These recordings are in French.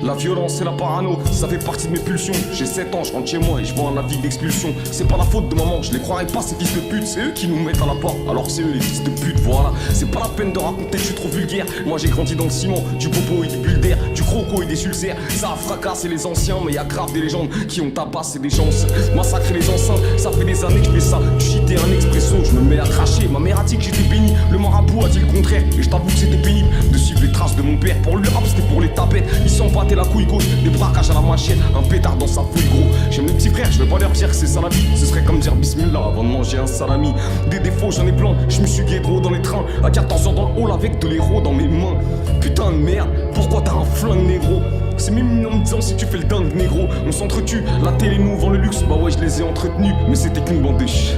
La violence et la parano, ça fait partie de mes pulsions. J'ai 7 ans, je rentre chez moi et je vois un avis d'expulsion. C'est pas la faute de maman, je les croirais pas ces fils de pute. C'est eux qui nous mettent à la porte, alors c'est eux les fils de pute, voilà. C'est pas la peine de raconter que je suis trop vulgaire. Moi j'ai grandi dans le ciment, du popo et du bulles d'air, du croco et des ulcères. Ça a fracassé les anciens, mais y a grave des légendes qui ont tabassé des gens. Massacrer les enceintes, ça fait des années que je fais ça. Du shit et un expresso, je me mets à cracher. Ma mère a dit que j'étais béni, le marabout a dit le contraire. Et je t'avoue que c'était pénible de suivre les traces de mon père. Pour le rap c'était pour les tapettes, ils s'en battaient la couille gauche. Des braquages à la machette, un pétard dans sa fouille gros. J'aime les petits frères, je vais pas leur dire que c'est ça la vie. Ce serait comme dire bismillah avant de manger un salami. Des défauts j'en ai plein, je me suis guédro dans les trains. À 14 ans dans le hall avec de l'héros dans mes mains. Putain de merde, pourquoi t'as un flingue négro? C'est même en me disant si tu fais le dingue négro. On s'entretue, la télé nous vend le luxe. Bah ouais je les ai entretenus, mais c'était qu'une bande de ch.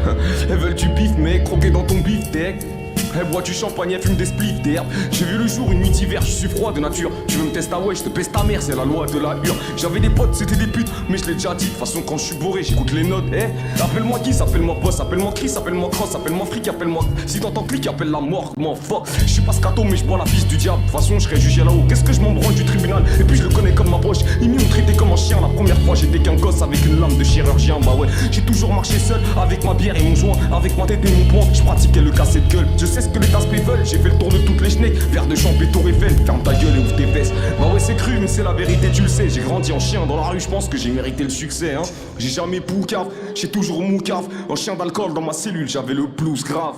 Elles veulent du bif mais croquer dans ton beefsteak. Elle boit du champagne, elle fume des spliffs d'herbe. J'ai vu le jour une nuit d'hiver, je suis froid de nature. Tu veux me tester, ah ouais, je te pèse ta mère, c'est la loi de la hure. J'avais des potes, c'était des putes, mais je l'ai déjà dit. De toute façon, quand je suis bourré, j'écoute les notes. Appelle-moi qui, appelle-moi boss, appelle-moi Chris, appelle-moi Cross, appelle-moi fric, appelle-moi. Si t'entends clic, appelle la mort, m'en fuck. Je suis pas scato, mais je bois la fils du diable. De toute façon, je serai jugé là-haut. Qu'est-ce que je m'en branle du tribunal? Et puis je le connais comme ma poche. Ils m'ont traité comme un chien. La première fois, j'étais qu'un gosse avec une lame de chirurgien. Bah ouais, j'ai toujours marché seul, avec ma bière et mon joint, avec ma tête et mon poing. Je pratiquais le cassé de gueule. Je sais ce que les aspects veulent. J'ai fait le tour de toutes les schnecks, verre de champ et tour Eiffel. Ferme ta gueule et ouvre tes vestes. Bah ouais c'est cru mais c'est la vérité tu le sais. J'ai grandi en chien dans la rue, je pense que j'ai mérité le succès hein. J'ai jamais poucave, j'ai toujours moucave. Un chien d'alcool dans ma cellule, j'avais le blues grave.